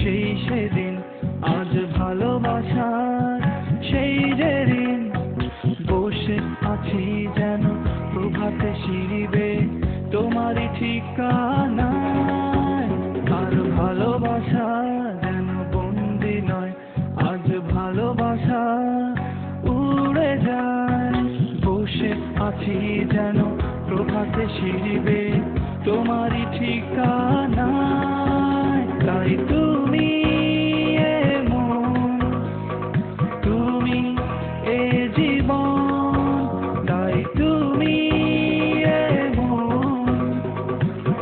সেদিন আজ ভালোবাসার সেই যে দিন বসে আছি যেন প্রভাতে শিরিবে তোমারই ঠিকানায় আর ভালোবাসা যেন বন্দি নয় আজ ভালোবাসা উড়ে যায় বসে আছি যেন প্রভাতে শিরিবে তোমারই ঠিকানায় তাই তুমি তুমি এ জীবন তাই তুমি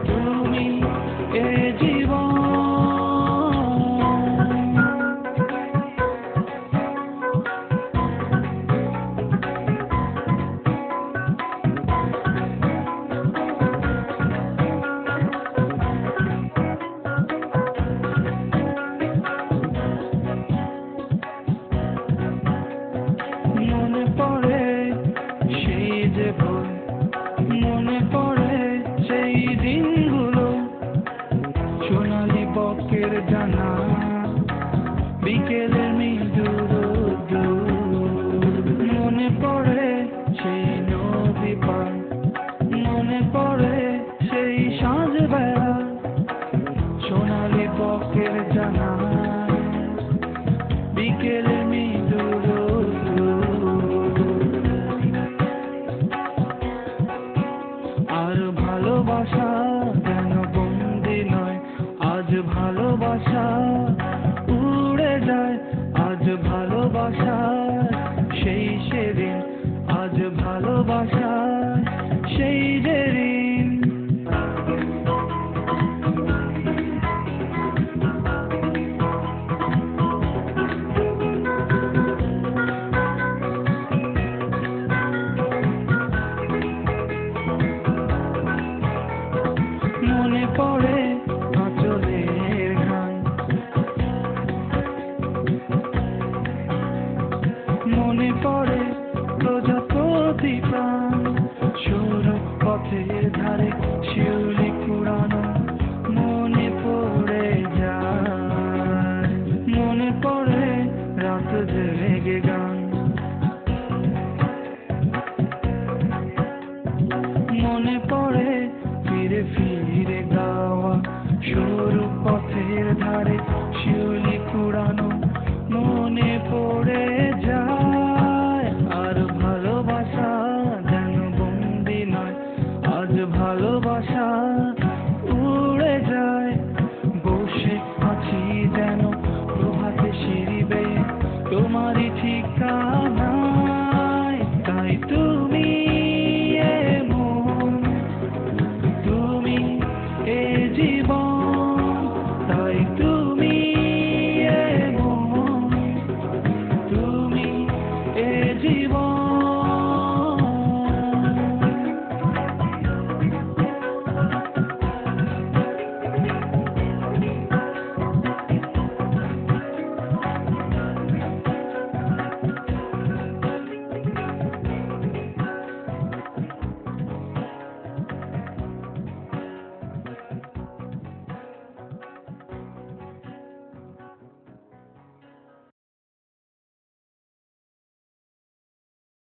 তুমি এ জীবন মনে পড়ে সেই যে ভোর মনে পড়ে সেই দিনগুলো সোনালি বকের জানা বিকেলের মৃদু রোদ্দুর মনে পড়ে সেই নদী পার মনে পড়ে সেই সাঁঝ বেলা সোনালি বকের জানা বিকেলের মৃদু আর ভালোবাসা যেন বন্দি নয় আজ ভালোবাসা উড়ে যায় আজ ভালোবাসা সেই সেদিন আজ ভালোবাসা সেই যে দিন মনে পড়ে আঁচলের গান মনে পড়ে প্রজাপতি প্রাণ সরু পথের ধারে শিউলি কুড়ানো মনে পড়ে যায় মনে পড়ে রাত জেগে গান মনে পড়ে ফিরে ফিরে গাওয়া সরু পথের ধারে শিউলি কুড়ানো মনে পড়ে যায় আর ভালোবাসা যেন বন্দি নয় আজ ভালোবাসা উড়ে যায় বসে আছি যেন প্রভাতে শিরিবে তোমারই ঠিকানা